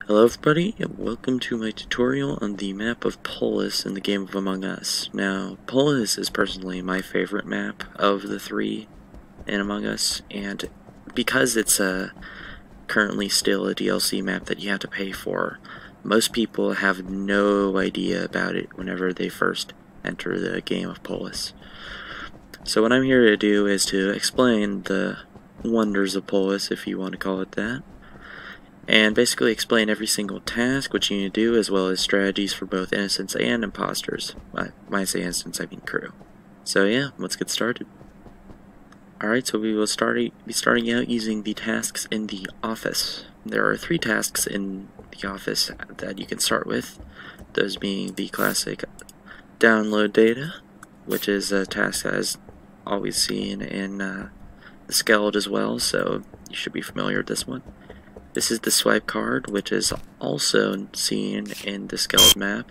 Hello everybody, and welcome to my tutorial on the map of Polus in the game of Among Us. Now, Polus is personally my favorite map of the three in Among Us, and because it's currently still a DLC map that you have to pay for, most people have no idea about it whenever they first enter the game of Polus. So what I'm here to do is to explain the wonders of Polus, if you want to call it that, and basically explain every single task, what you need to do, as well as strategies for both innocents and imposters. When I say innocents, I mean crew. So yeah, let's get started. Alright, so we will be starting out using the tasks in the office. There are 3 tasks in the office that you can start with, those being the classic download data, which is a task that is always seen in the Skeld as well, so you should be familiar with this one. This is the swipe card, which is also seen in the Skeld map.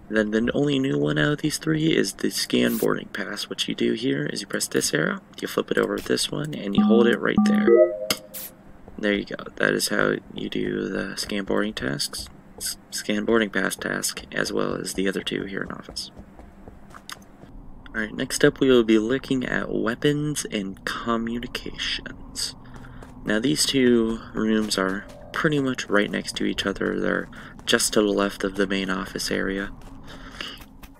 Then the only new one out of these 3 is the scan boarding pass. What you do here is you press this arrow, you flip it over to this one, and you hold it right there. There you go. That is how you do the scan boarding tasks, scan boarding pass task, as well as the other 2 here in office. Alright, next up we will be looking at weapons and communications. Now these 2 rooms are pretty much right next to each other. They're just to the left of the main office area.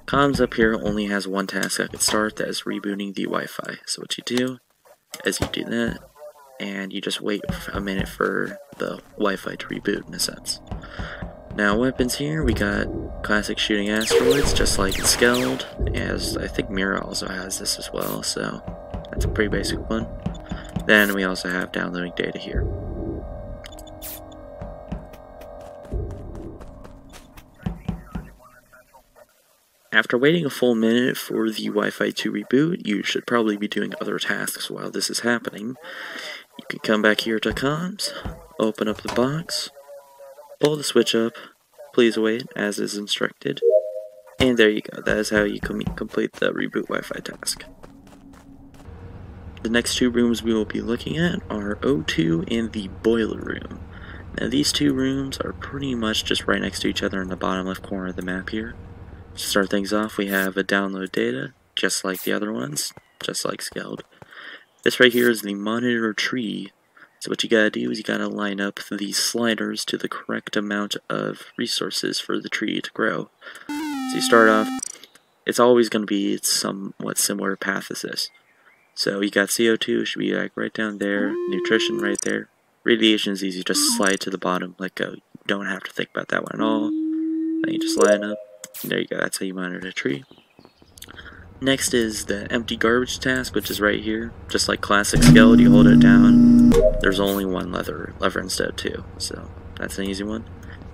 Comms up here only has 1 task that could start, that is rebooting the Wi-Fi. So what you do is you do that, and you just wait a minute for the Wi-Fi to reboot in a sense. Now weapons here, we got classic shooting asteroids, just like in Skeld, as I think Mira also has this as well, so that's a pretty basic one. Then we also have downloading data here. After waiting a full minute for the Wi-Fi to reboot, you should probably be doing other tasks while this is happening. You can come back here to comms, open up the box, pull the switch up, please wait as is instructed, and there you go. That is how you complete the reboot Wi-Fi task. The next 2 rooms we will be looking at are O2 and the boiler room. Now these 2 rooms are pretty much just right next to each other in the bottom left corner of the map here. To start things off, we have a download data, just like the other ones, just like Skeld. This right here is the monitor tree. So what you gotta do is you gotta line up the sliders to the correct amount of resources for the tree to grow. So you start off, it's always gonna be somewhat similar path as this. So you got CO2, should be like right down there, nutrition right there. Radiation is easy, just slide to the bottom, let go. You don't have to think about that one at all. Then you just line up. There you go, that's how you monitor the tree. Next is the empty garbage task, which is right here. Just like classic Skeld, you hold it down. There's only 1 lever instead of 2, so that's an easy one.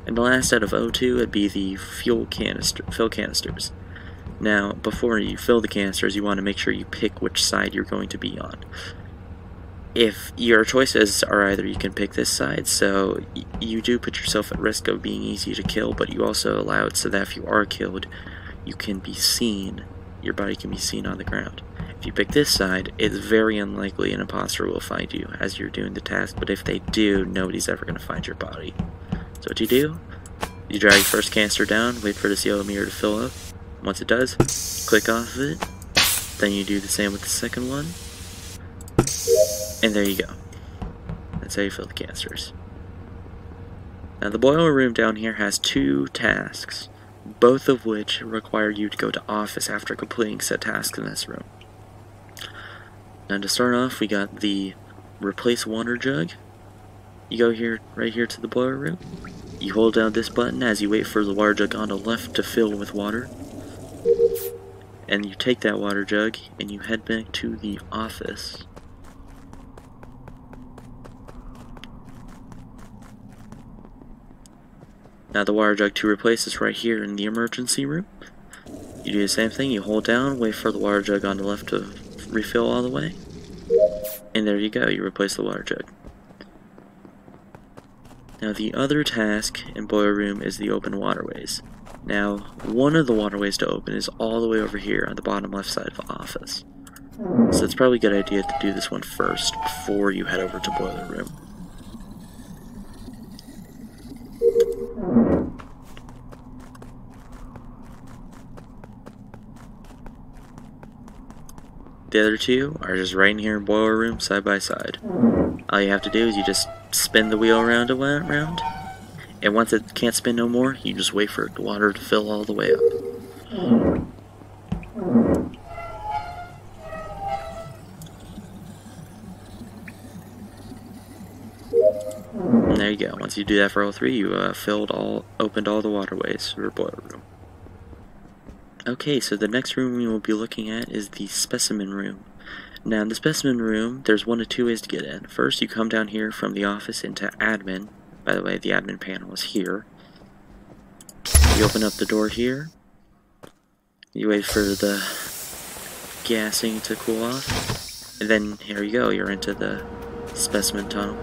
And the last out of O2 would be the fill canisters. Now, before you fill the canisters, you want to make sure you pick which side you're going to be on. If your choices are either you can pick this side, so you do put yourself at risk of being easy to kill, but you also allow it so that if you are killed, you can be seen, your body can be seen on the ground. If you pick this side, it's very unlikely an imposter will find you as you're doing the task, but if they do, nobody's ever going to find your body. So what you do, you drag your first canister down, wait for this yellow mirror to fill up. Once it does, click off of it, then you do the same with the second one, and there you go. That's how you fill the canisters. Now the boiler room down here has 2 tasks, both of which require you to go to office after completing said tasks in this room. Now to start off, we got the replace water jug. You go here, right here to the boiler room. You hold down this button as you wait for the water jug on the left to fill with water. And you take that water jug and you head back to the office. Now the water jug to replace is right here in the emergency room. You do the same thing, you hold down, wait for the water jug on the left to refill all the way. And there you go, you replace the water jug. Now the other task in boiler room is the open waterways. Now, one of the waterways to open is all the way over here on the bottom left side of the office. So it's probably a good idea to do this one first before you head over to boiler room. The other two are just right in here in boiler room, side by side. All you have to do is you just spin the wheel around and around, and once it can't spin no more, you just wait for the water to fill all the way up. And there you go. Once you do that for all three, you opened all the waterways for your boiler room. Okay, so the next room we will be looking at is the Specimen Room. Now, in the Specimen Room, there's one of two ways to get in. First, you come down here from the office into Admin. By the way, the Admin panel is here. You open up the door here. You wait for the gassing to cool off. And then, here you go, you're into the Specimen Tunnel.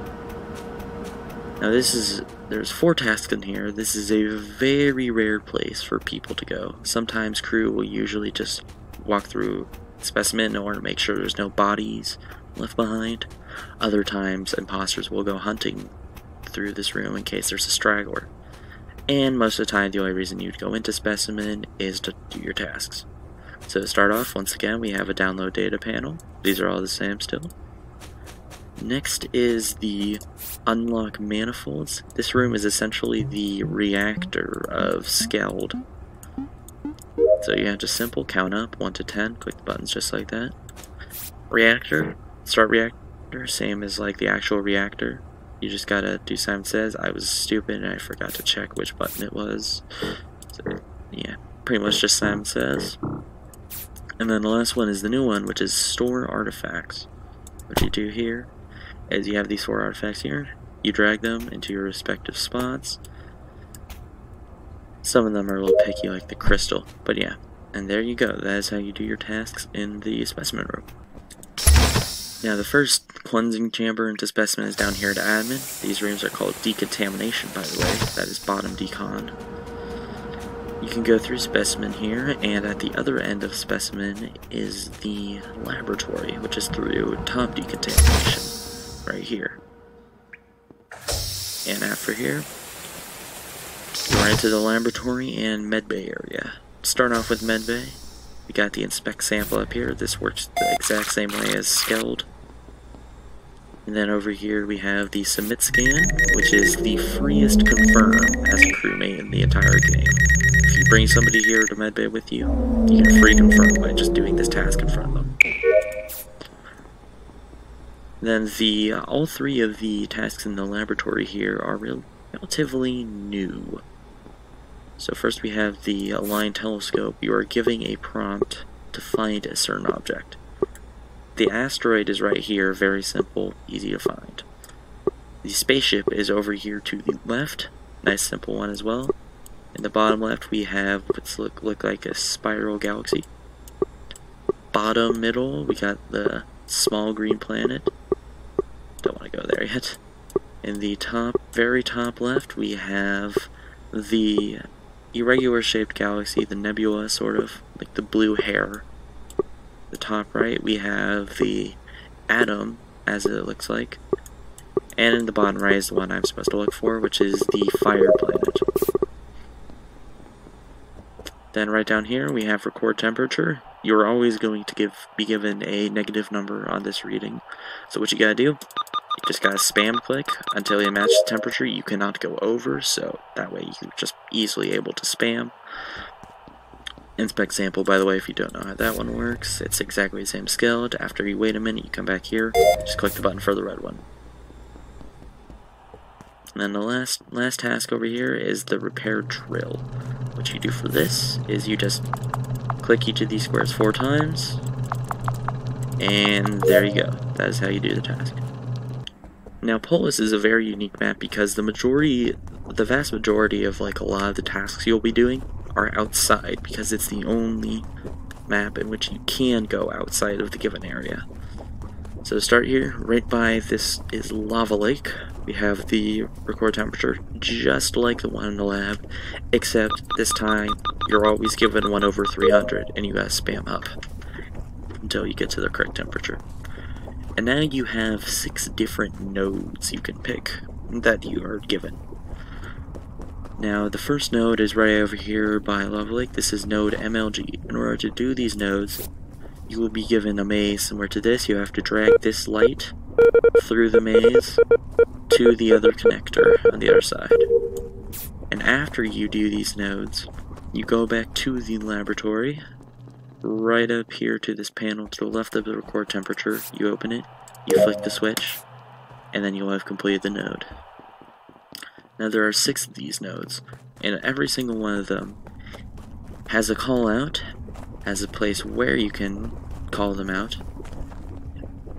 Now, there's 4 tasks in here. This is a very rare place for people to go. Sometimes crew will usually just walk through specimen in order to make sure there's no bodies left behind. Other times, imposters will go hunting through this room in case there's a straggler. And most of the time, the only reason you'd go into specimen is to do your tasks. So to start off, once again, we have a download data panel. These are all the same still. Next is the unlock manifolds. This room is essentially the reactor of Skeld. So you have just simple count up 1 to 10, click the buttons just like that. Reactor, start reactor, same as like the actual reactor. You just gotta do Simon Says. I was stupid and I forgot to check which button it was. So yeah, pretty much just Simon Says. And then the last one is the new one, which is store artifacts. What you do here is you have these 4 artifacts here. You drag them into your respective spots. Some of them are a little picky, like the crystal, but yeah. And there you go. That is how you do your tasks in the Specimen Room. Now, the first cleansing chamber into Specimen is down here at Admin. These rooms are called Decontamination, by the way. That is bottom decon. You can go through Specimen here, and at the other end of Specimen is the laboratory, which is through top Decontamination, right here. And after here, you're into the laboratory and medbay area. Start off with medbay. We got the inspect sample up here. This works the exact same way as Skeld. And then over here we have the submit scan, which is the freest confirm as a crewmate in the entire game. If you bring somebody here to medbay with you, you can free confirm by just doing this task in front of them. Then all 3 of the tasks in the laboratory here are relatively new. So first we have the Align Telescope. You are giving a prompt to find a certain object. The asteroid is right here, very simple, easy to find. The spaceship is over here to the left, nice simple one as well. In the bottom left we have what's look like a spiral galaxy. Bottom middle we got the small green planet. Don't want to go there yet. In the very top left we have the irregular shaped galaxy, the nebula sort of, like the blue hair. The top right we have the atom, as it looks like. And in the bottom right is the one I'm supposed to look for, which is the fire planet. Then right down here we have record temperature. You're always going to be given a negative number on this reading. So what you gotta do, you just gotta spam click until you match the temperature. You cannot go over, so that way you're just easily able to spam. Inspect sample, by the way, if you don't know how that one works, it's exactly the same scale. After you wait a minute, you come back here, just click the button for the red one. And then the last task over here is the repair drill. What you do for this is you just click each of these squares 4 times, and there you go. That is how you do the task. Now, Us-Polus is a very unique map because the vast majority of like a lot of the tasks you'll be doing are outside, because it's the only map in which you can go outside of the given area. So to start here, right by this is Lava Lake. We have the record temperature just like the one in the lab, except this time you're always given 1/300 and you gotta spam up until you get to the correct temperature. And now you have 6 different nodes you can pick that you are given. Now the first node is right over here by Lava Lake. This is node MLG. In order to do these nodes, you will be given a maze similar to this. You have to drag this light through the maze to the other connector on the other side. And after you do these nodes, you go back to the laboratory, right up here to this panel to the left of the record temperature. You open it, you flick the switch, and then you'll have completed the node. Now there are 6 of these nodes, and every single one of them has a call out, has a place where you can call them out,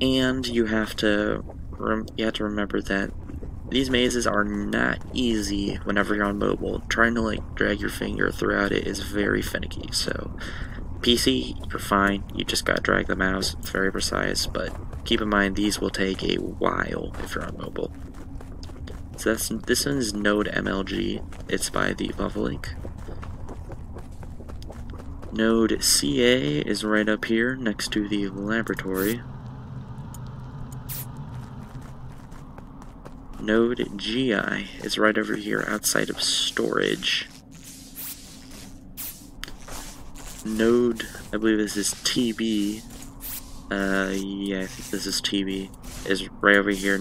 and you have to remember that these mazes are not easy whenever you're on mobile. Trying to like drag your finger throughout it is very finicky. So PC, you're fine. You just gotta drag the mouse. It's very precise, but keep in mind these will take a while if you're on mobile. So this one is Node MLG. It's by the Lava Lake. Node CA is right up here next to the laboratory. Node GI is right over here outside of storage. Node, I believe this is TB. Yeah, I think this is TB. Is right over here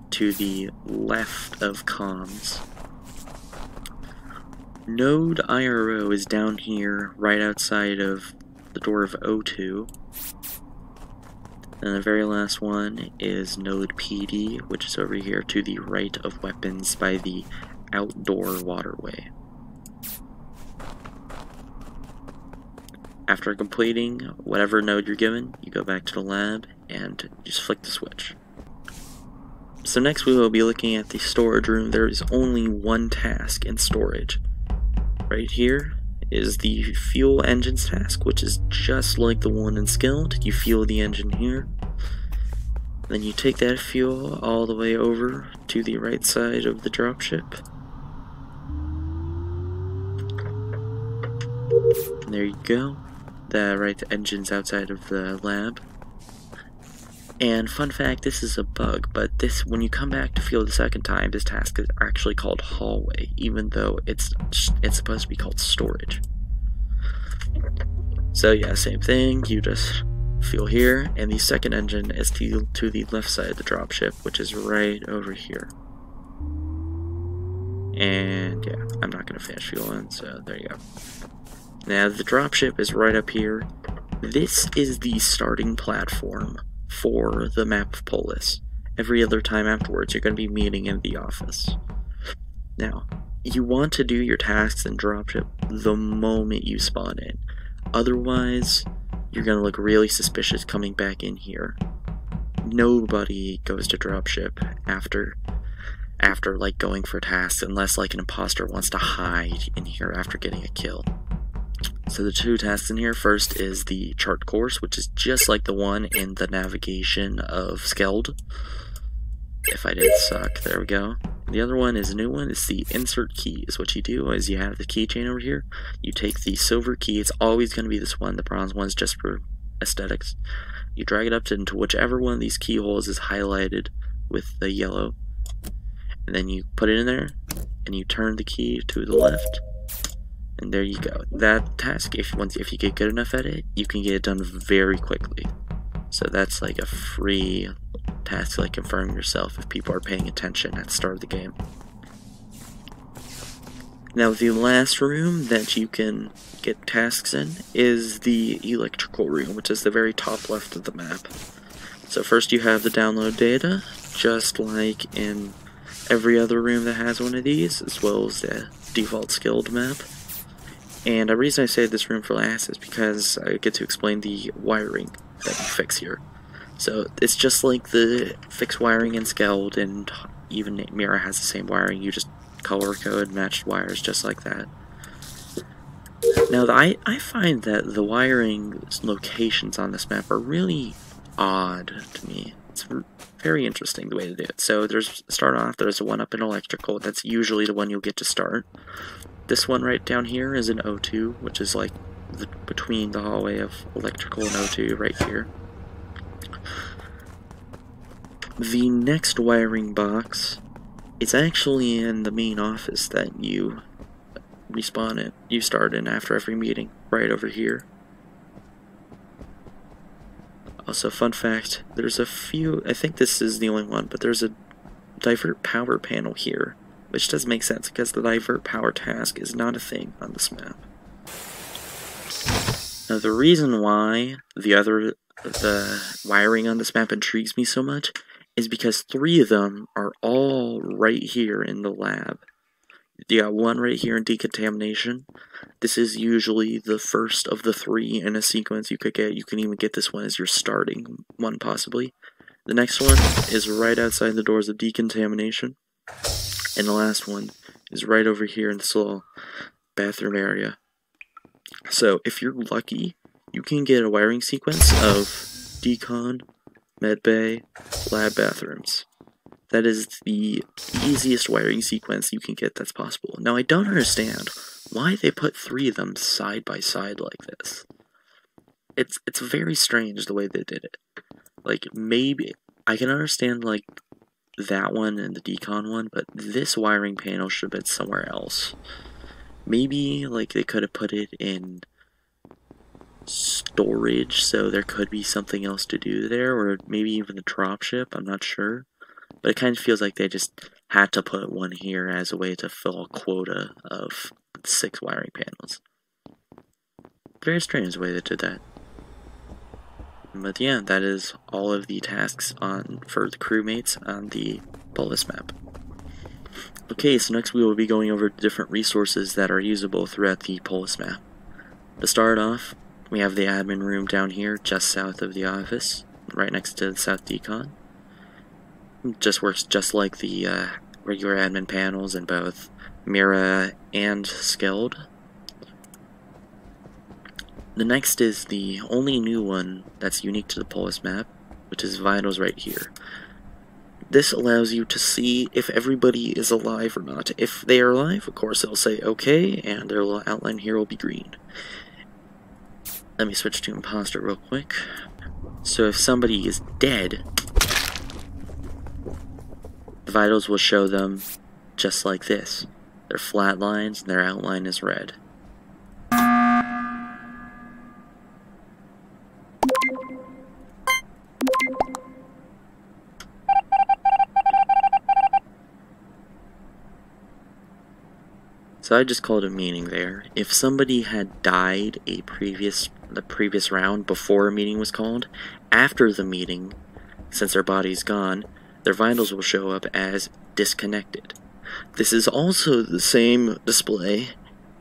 to the left of comms. Node IRO is down here right outside of the door of O2. And the very last one is Node PD, which is over here to the right of weapons by the outdoor waterway. After completing whatever node you're given, you go back to the lab and just flick the switch. So next we will be looking at the storage room. There is only one task in storage. Right here is the fuel engines task, which is just like the one in Skilled. You fuel the engine here. Then you take that fuel all the way over to the right side of the dropship. And there you go. The engine's outside of the lab. And fun fact, this is a bug, but when you come back to fuel the second time, this task is actually called hallway, even though it's supposed to be called storage. So yeah, same thing, you just fuel here, and the second engine is to the left side of the dropship, which is right over here. And yeah, I'm not going to finish fueling, so there you go. Now the dropship is right up here. This is the starting platform for the map of Polus. Every other time afterwards, you're going to be meeting in the office. Now, you want to do your tasks in Dropship the moment you spawn in. Otherwise, you're going to look really suspicious coming back in here. Nobody goes to Dropship after like going for tasks, unless like an imposter wants to hide in here after getting a kill. So the 2 tasks in here, first is the chart course, which is just like the one in the navigation of Skeld. If I did suck, there we go. The other one is a new one, it's the insert keys. What you do is you have the keychain over here, you take the silver key, it's always going to be this one, the bronze one is just for aesthetics. You drag it up into whichever one of these keyholes is highlighted with the yellow, and then you put it in there, and you turn the key to the left. And there you go. That task, if you get good enough at it, you can get it done very quickly. So that's like a free task to like confirm yourself if people are paying attention at the start of the game. Now the last room that you can get tasks in is the electrical room, which is the very top left of the map. So first you have the download data, just like in every other room that has one of these, as well as the default skilled map. And the reason I saved this room for last is because I get to explain the wiring that you fix here. So it's just like the fixed wiring in Skeld, and even Mira has the same wiring. You just color code matched wires just like that. Now I find that the wiring locations on this map are really odd to me. It's very interesting the way to do it. So there's the one up in electrical. That's usually the one you'll get to start. This one right down here is an O2, which is like between the hallway of electrical and O2 right here. The next wiring box is actually in the main office that you start in after every meeting, right over here. Also, fun fact, there's a few, I think this is the only one, but there's a divert power panel here, which does make sense because the divert power task is not a thing on this map. Now, the reason why the wiring on this map intrigues me so much is because 3 of them are all right here in the lab. You got one right here in Decontamination. This is usually the first of the 3 in a sequence you could get. You can even get this one as your starting one, possibly. The next one is right outside the doors of Decontamination. And the last one is right over here in this little bathroom area. So, if you're lucky, you can get a wiring sequence of decon, medbay, lab bathrooms. That is the easiest wiring sequence you can get that's possible. Now, I don't understand why they put 3 of them side by side like this. It's very strange the way they did it. Like, maybe I can understand, like, that one and the decon one, but this wiring panel should have been somewhere else. Maybe, like, they could have put it in storage, so there could be something else to do there, or maybe even a dropship, I'm not sure. But it kind of feels like they just had to put one here as a way to fill a quota of 6 wiring panels. Very strange the way they did that. But yeah, that is all of the tasks for the crewmates on the Us-Polus map. Okay, so next we will be going over different resources that are usable throughout the Us-Polus map. To start off, we have the admin room down here, just south of the office, right next to the South Decon. It just works just like the regular admin panels in both Mira and Skeld. The next is the only new one that's unique to the Polus map, which is Vitals right here. This allows you to see if everybody is alive or not. If they are alive, of course, it'll say OK, and their little outline here will be green. Let me switch to Imposter real quick. So if somebody is dead, the vitals will show them just like this. They're flat lines, and their outline is red. So I just called a meeting there. If somebody had died the previous round before a meeting was called, after the meeting, since their body's gone, their vitals will show up as disconnected. This is also the same display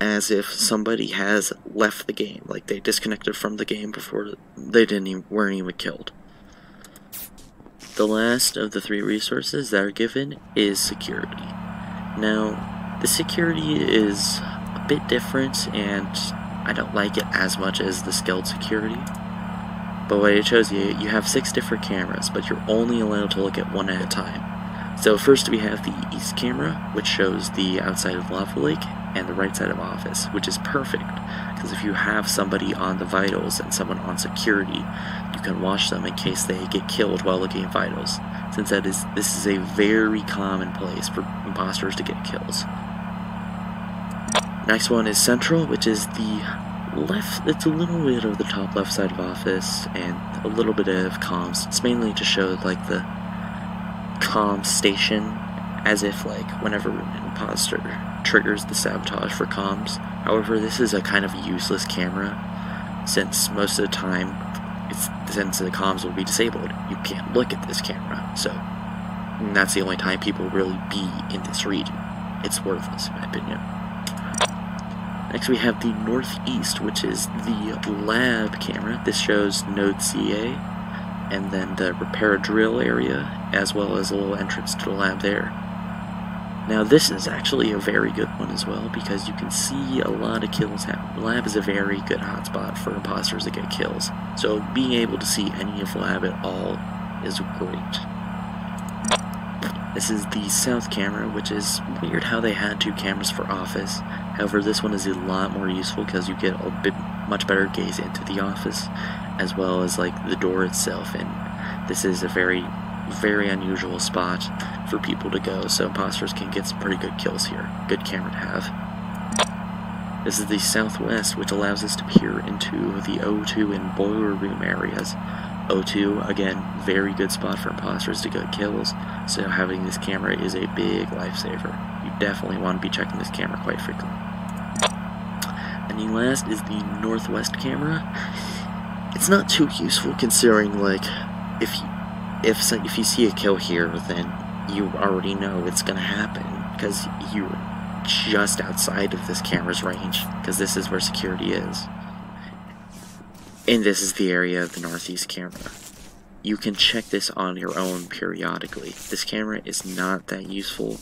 as if somebody has left the game, like they disconnected from the game before they weren't even killed. The last of the 3 resources that are given is security. Now, the security is a bit different, and I don't like it as much as the Skeld security. But what it shows you, you have 6 different cameras, but you're only allowed to look at one at a time. So first we have the east camera, which shows the outside of Lava Lake, and the right side of office, which is perfect, because if you have somebody on the vitals and someone on security, you can watch them in case they get killed while looking at vitals, since this is a very common place for imposters to get kills. Next one is Central, which is the left, it's a little bit of the top left side of office, and a little bit of comms. It's mainly to show, like, the comms station, as if, like, whenever an imposter triggers the sabotage for comms. However, this is a kind of useless camera, since most of the time, since the comms will be disabled, you can't look at this camera, so that's the only time people will really be in this region. It's worthless, in my opinion. Next we have the northeast, which is the lab camera. This shows Node CA, and then the repair drill area, as well as a little entrance to the lab there. Now this is actually a very good one as well, because you can see a lot of kills happen. The lab is a very good hotspot for imposters to get kills, so being able to see any of lab at all is great. This is the south camera, which is weird how they had 2 cameras for office. However, this one is a lot more useful because you get a bit much better gaze into the office, as well as like the door itself, and this is a very, very unusual spot for people to go, so imposters can get some pretty good kills here. Good camera to have. This is the southwest, which allows us to peer into the O2 and boiler room areas. O2, again, very good spot for imposters to get kills, so having this camera is a big lifesaver. You definitely want to be checking this camera quite frequently. And the last is the northwest camera. It's not too useful considering, like, if you see a kill here, then you already know it's gonna happen because you're just outside of this camera's range, because this is where security is. And this is the area of the northeast camera. You can check this on your own periodically. This camera is not that useful.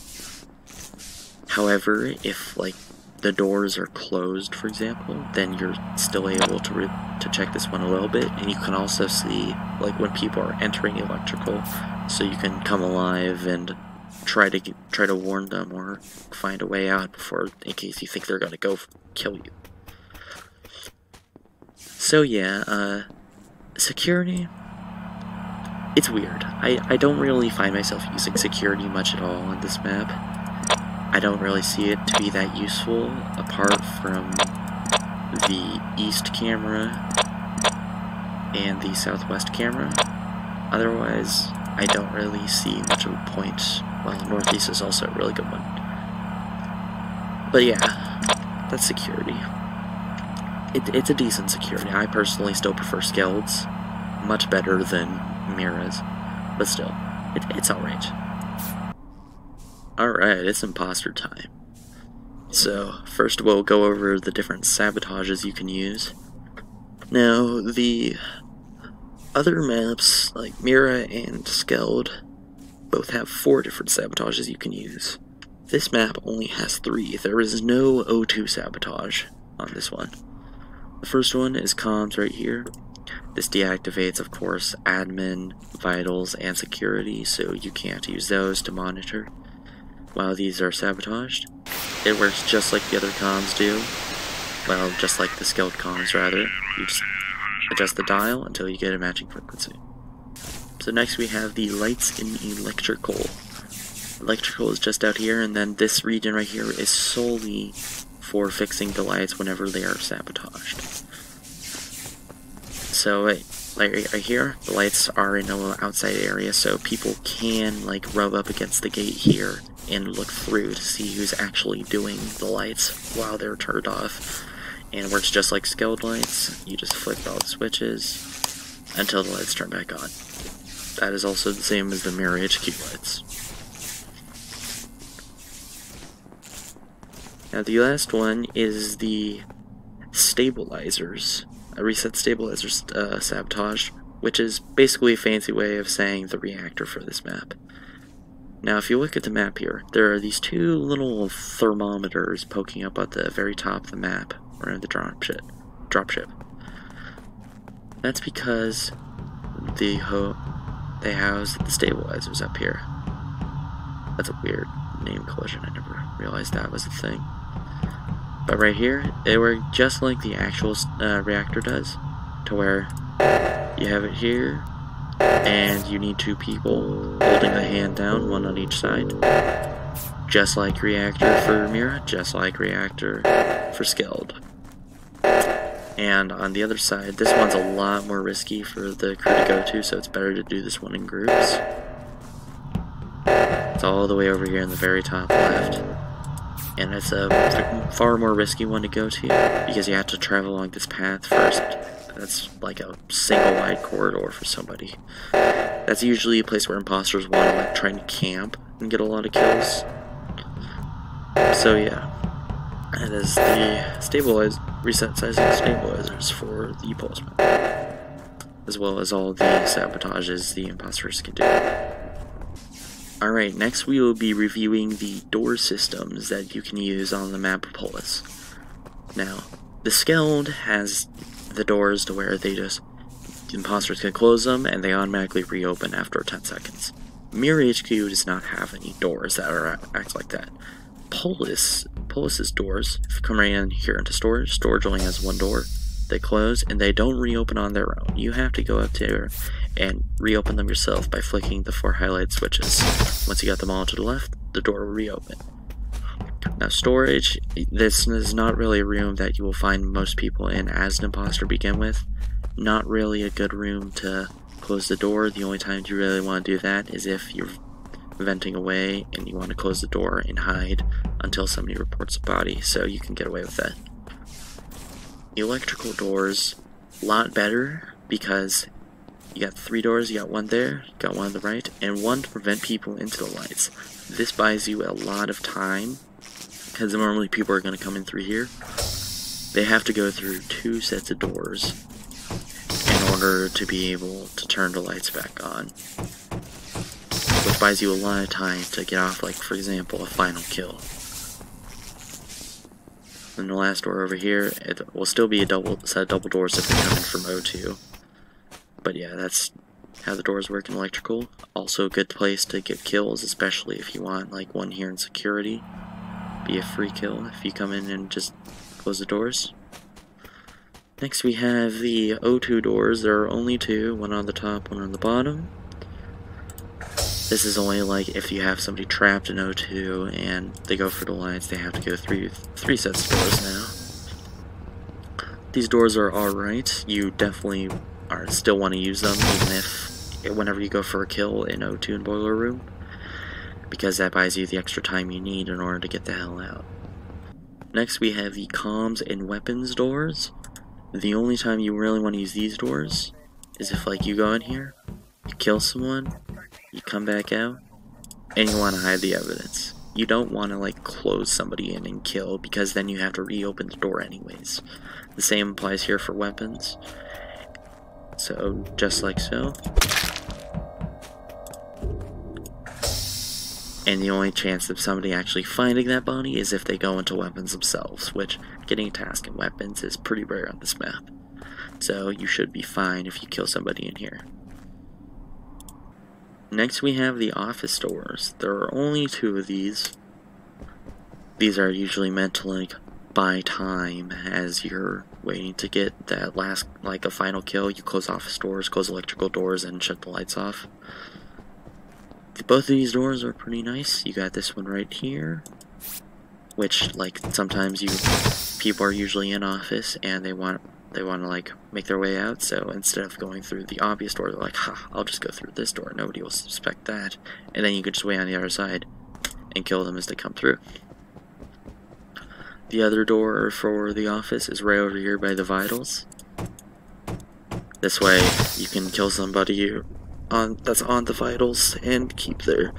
However, if like the doors are closed, for example, then you're still able to check this one a little bit, and you can also see like when people are entering electrical, so you can come alive and try to warn them or find a way out before, in case you think they're gonna go kill you. So yeah, security, it's weird. I don't really find myself using security much at all on this map. I don't really see it to be that useful, apart from the east camera and the southwest camera. Otherwise, I don't really see much of a point. Well, northeast is also a really good one. But yeah, that's security. It's a decent security. I personally still prefer Skelds, much better than Miras, but still, it's alright. Alright, it's imposter time. So, first we'll go over the different sabotages you can use. Now, the other maps, like Mira and Skeld, both have 4 different sabotages you can use. This map only has 3. There is no O2 sabotage on this one. The first one is comms right here. This deactivates, of course, admin, vitals, and security, so you can't use those to monitor while these are sabotaged. It works just like the other comms do. Well, just like the Skeld comms, rather. You just adjust the dial until you get a matching frequency. So next we have the lights in electrical. Electrical is just out here, and then this region right here is solely for fixing the lights whenever they are sabotaged. So right here, the lights are in a little outside area, so people can like rub up against the gate here and look through to see who's actually doing the lights while they're turned off. And it works just like Skeld lights. You just flick all the switches until the lights turn back on. That is also the same as the Mirror HQ lights. Now the last one is the stabilizers. A reset stabilizers sabotage, which is basically a fancy way of saying the reactor for this map. Now if you look at the map here, there are these 2 little thermometers poking up at the very top of the map around the dropship. That's because they house the stabilizers up here. That's a weird name collision, I never realized that was a thing. But right here, they work just like the actual reactor does, to where you have it here, and you need 2 people holding a hand down, 1 on each side. Just like reactor for Mira, just like reactor for Skeld. And on the other side, this one's a lot more risky for the crew to go to, so it's better to do this one in groups. It's all the way over here in the very top left. And it's a far more risky one to go to, because you have to travel along this path first. That's like a single wide corridor for somebody. That's usually a place where imposters want to like try and camp and get a lot of kills. So yeah, that is the reset sizing stabilizers for the Us-Polus map, as well as all the sabotages the imposters can do. Alright, next we will be reviewing the door systems that you can use on the map Us-Polus. Now, the Skeld has the doors to where the imposters can close them and they automatically reopen after 10 seconds. Mirror HQ does not have any doors that act like that. Polus's doors, if you come right in here into storage only has 1 door. They close and they don't reopen on their own. You have to go up there and reopen them yourself by flicking the 4 highlight switches. Once you got them all to the left, the door will reopen. Now storage, this is not really a room that you will find most people in as an imposter begin with. Not really a good room to close the door. The only time you really want to do that is if you're venting away and you want to close the door and hide until somebody reports a body, so you can get away with that. The electrical doors, a lot better because you got 3 doors, you got one there, you got one on the right, and one to prevent people into the lights. This buys you a lot of time because normally people are going to come in through here. They have to go through 2 sets of doors in order to be able to turn the lights back on, which buys you a lot of time to get off, like for example, a final kill. And the last door over here, it will still be a set of double doors if they come in from O2. But yeah, that's how the doors work in electrical. Also a good place to get kills, especially if you want like one here in security. Be a free kill if you come in and just close the doors. Next we have the O2 doors. There are only 2, one on the top, one on the bottom. This is only like if you have somebody trapped in O2 and they go for the lights, they have to go through 3 sets of doors now. These doors are alright. You definitely still want to use them whenever you go for a kill in O2 and Boiler Room, because that buys you the extra time you need in order to get the hell out. Next we have the comms and weapons doors. The only time you really want to use these doors is if like you go in here, you kill someone, you come back out, and you want to hide the evidence. You don't want to like close somebody in and kill, because then you have to reopen the door anyways. The same applies here for weapons. So, just like so. And the only chance of somebody actually finding that body is if they go into weapons themselves, which getting a task in weapons is pretty rare on this map. So you should be fine if you kill somebody in here. Next we have the office doors. There are only 2 of these. These are usually meant to like buy time as you're waiting to get that last, like a final kill. You close office doors, close electrical doors, and shut the lights off. Both of these doors are pretty nice. You got this one right here, which like sometimes people are usually in office and they want to like make their way out, so instead of going through the obvious door, they're like, ha, I'll just go through this door, nobody will suspect that, and then you could just wait on the other side and kill them as they come through. The other door for the office is right over here by the vitals. This way you can kill somebody that's on the vitals and keep their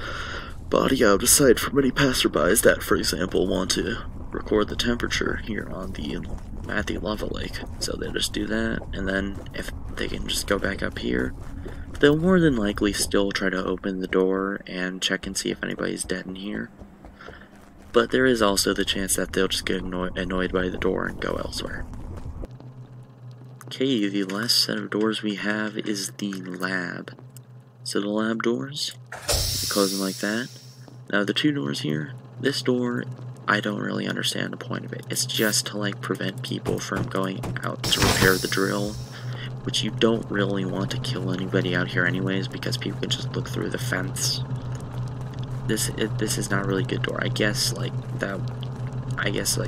body out of sight from any passerbys that, for example, want to record the temperature here at the lava lake. So they just do that, and then if they can just go back up here, they'll more than likely still try to open the door and check and see if anybody's dead in here. But there is also the chance that they'll just get annoyed by the door and go elsewhere. Okay, the last set of doors we have is the lab. So the lab doors, you close them like that. Now the 2 doors here, this door, I don't really understand the point of it. It's just to like prevent people from going out to repair the drill, which you don't really want to kill anybody out here anyways, because people can just look through the fence. This is not a really good door. I guess like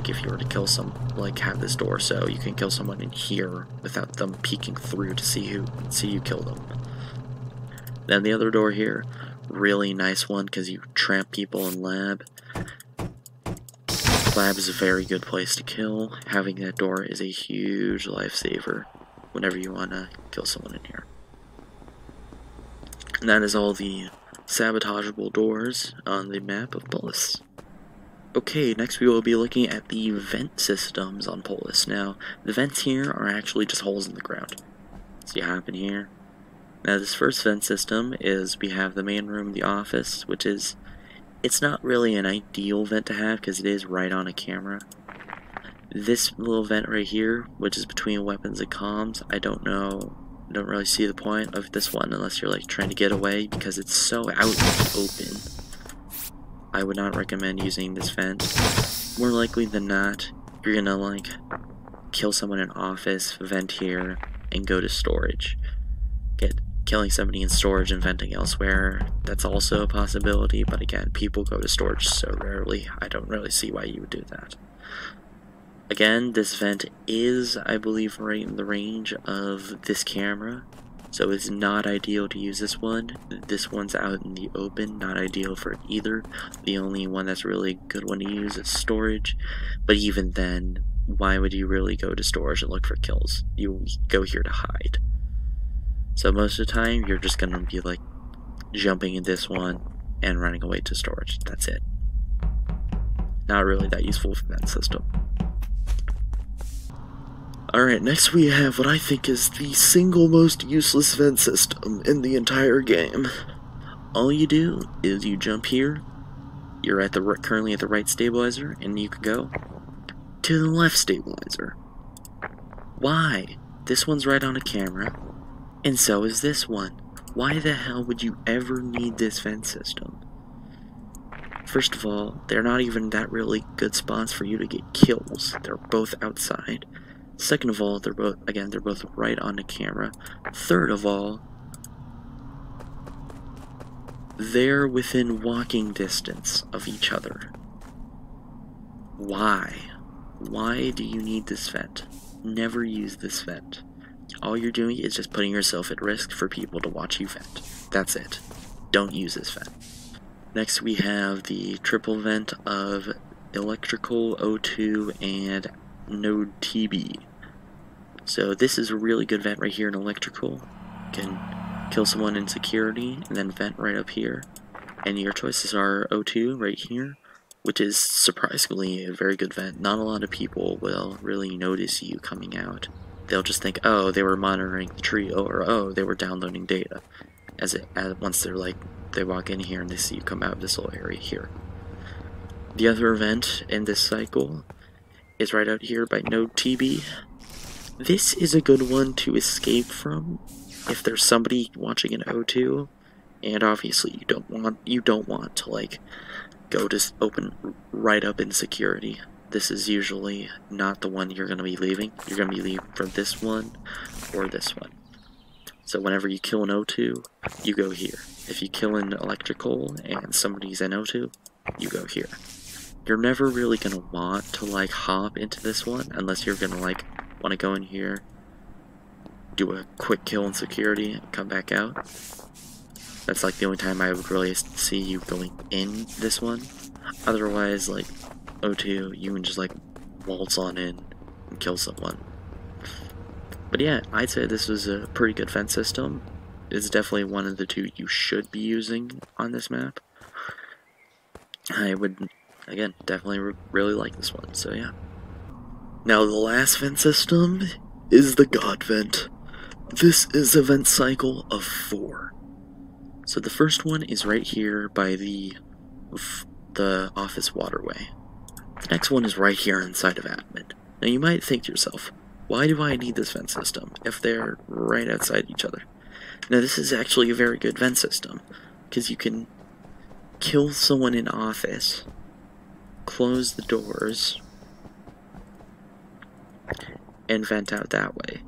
if you were to kill have this door so you can kill someone in here without them peeking through to see you kill them. Then the other door here, really nice one because you tramp people in lab. Lab is a very good place to kill. Having that door is a huge lifesaver whenever you want to kill someone in here. And that is all the sabotageable doors on the map of Us-Polus. Okay, next we will be looking at the vent systems on Us-Polus. Now, the vents here are actually just holes in the ground. So you hop in here. Now this first vent system is, we have the main room, the office, which is, it's not really an ideal vent to have because it is right on a camera. This little vent right here, which is between weapons and comms, I don't really see the point of this one unless you're like trying to get away because it's so out in the open. I would not recommend using this vent. More likely than not, you're gonna like kill someone in office, vent here, and go to storage. Killing somebody in storage and venting elsewhere, that's also a possibility, but again, people go to storage so rarely, I don't really see why you would do that. Again, this vent is, I believe, right in the range of this camera, So it's not ideal to use this one. This one's out in the open, not ideal for either. The only one that's really a good one to use is storage, but even then, why would you really go to storage and look for kills? You go here to hide. So most of the time, you're just gonna be like jumping in this one and running away to storage. That's it. Not really that useful for that system. Alright, next we have what I think is the single most useless vent system in the entire game. All you do is you jump here, you're at currently at the right stabilizer, and you can go to the left stabilizer. Why? This one's right on a camera, and so is this one. Why the hell would you ever need this vent system? First of all, they're not even that really good spots for you to get kills. They're both outside. Second of all, they're both right on the camera. Third of all, they're within walking distance of each other. Why? Why do you need this vent? Never use this vent. All you're doing is just putting yourself at risk for people to watch you vent. That's it. Don't use this vent. Next we have the triple vent of electrical, O2, and node TB. So this is a really good vent right here in electrical. You can kill someone in security and then vent right up here. And your choices are O2 right here, which is surprisingly a very good vent. Not a lot of people will really notice you coming out. They'll just think, oh, they were monitoring the trio, or oh, they were downloading data. Once they walk in here and they see you come out of this little area here. The other event in this cycle is right out here by node TB. This is a good one to escape from if there's somebody watching an O2, and obviously you don't want to like go to open right up in security. This is usually not the one you're going to be leaving. You're going to be leaving for this one or this one. So whenever you kill an O2, you go here. If you kill an electrical and somebody's in O2, you go here. You're never really going to want to like hop into this one unless you're going to like want to go in here, do a quick kill in security, and come back out. That's like the only time I would really see you going in this one. Otherwise, like O2, you can just like waltz on in and kill someone. But yeah, I'd say this was a pretty good fence system. It's definitely one of the two you should be using on this map. I would, again, definitely really like this one, so yeah. Now the last vent system is the God Vent. This is a vent cycle of 4. So the first one is right here by the office waterway. The next one is right here inside of admin. Now you might think to yourself, why do I need this vent system if they're right outside each other? Now this is actually a very good vent system, because you can kill someone in office, close the doors, and vent out that way.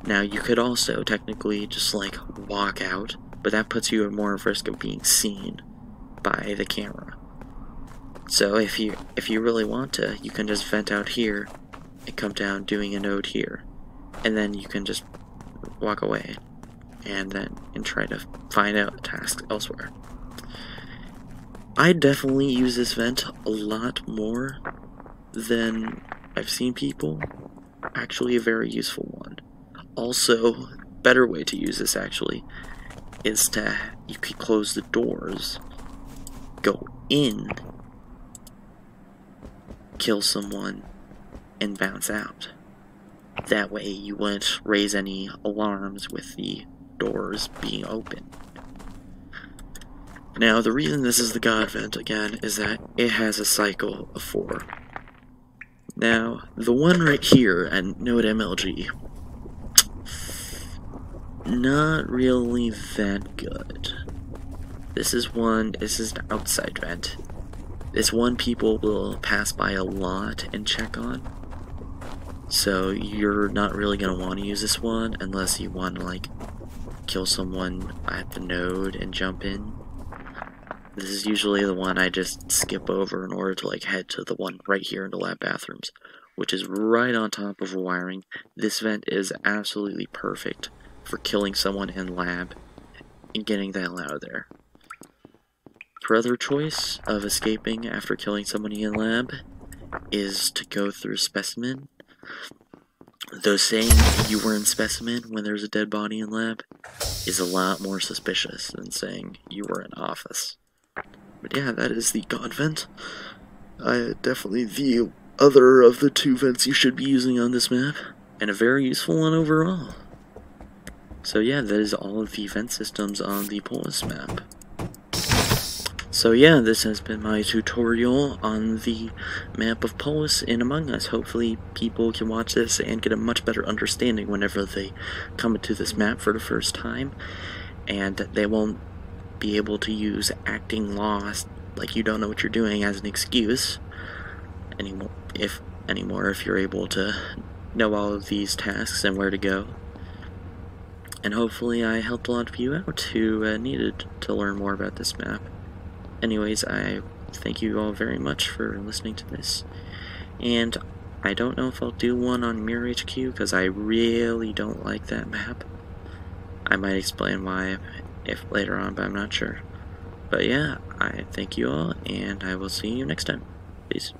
Now you could also technically just like walk out, but that puts you at more risk of being seen by the camera. So if you really want to, you can just vent out here and come down doing a node here, and then you can just walk away and try to find out tasks elsewhere. I definitely use this vent a lot more than I've seen people. Actually a very useful one. Also, better way to use this actually is you could close the doors, go in, kill someone, and bounce out. That way you wouldn't raise any alarms with the doors being open. Now the reason this is the God Vent again is that it has a cycle of 4. Now the one right here at Node MLG, not really that good. This is an outside vent. This one people will pass by a lot and check on. So you're not really going to want to use this one unless you want to like kill someone at the node and jump in. This is usually the one I just skip over in order to like head to the one right here in the lab bathrooms, which is right on top of wiring. This vent is absolutely perfect for killing someone in lab and getting the hell out of there. Your other choice of escaping after killing somebody in lab is to go through Specimen. Though saying you were in Specimen when there's a dead body in lab is a lot more suspicious than saying you were in Office. But yeah, that is the God vent. Definitely the other of the two vents you should be using on this map, and a very useful one overall. So yeah, that is all of the vent systems on the Polus map. So yeah, this has been my tutorial on the map of Polus in Among Us. Hopefully people can watch this and get a much better understanding whenever they come into this map for the first time, and they won't be able to use acting lost, like you don't know what you're doing, as an excuse anymore if you're able to know all of these tasks and where to go. And hopefully I helped a lot of you out who needed to learn more about this map. Anyways, I thank you all very much for listening to this, and I don't know if I'll do one on Mirror HQ because I really don't like that map. I might explain why if later on, but I'm not sure. But yeah, I thank you all, and I will see you next time. Peace.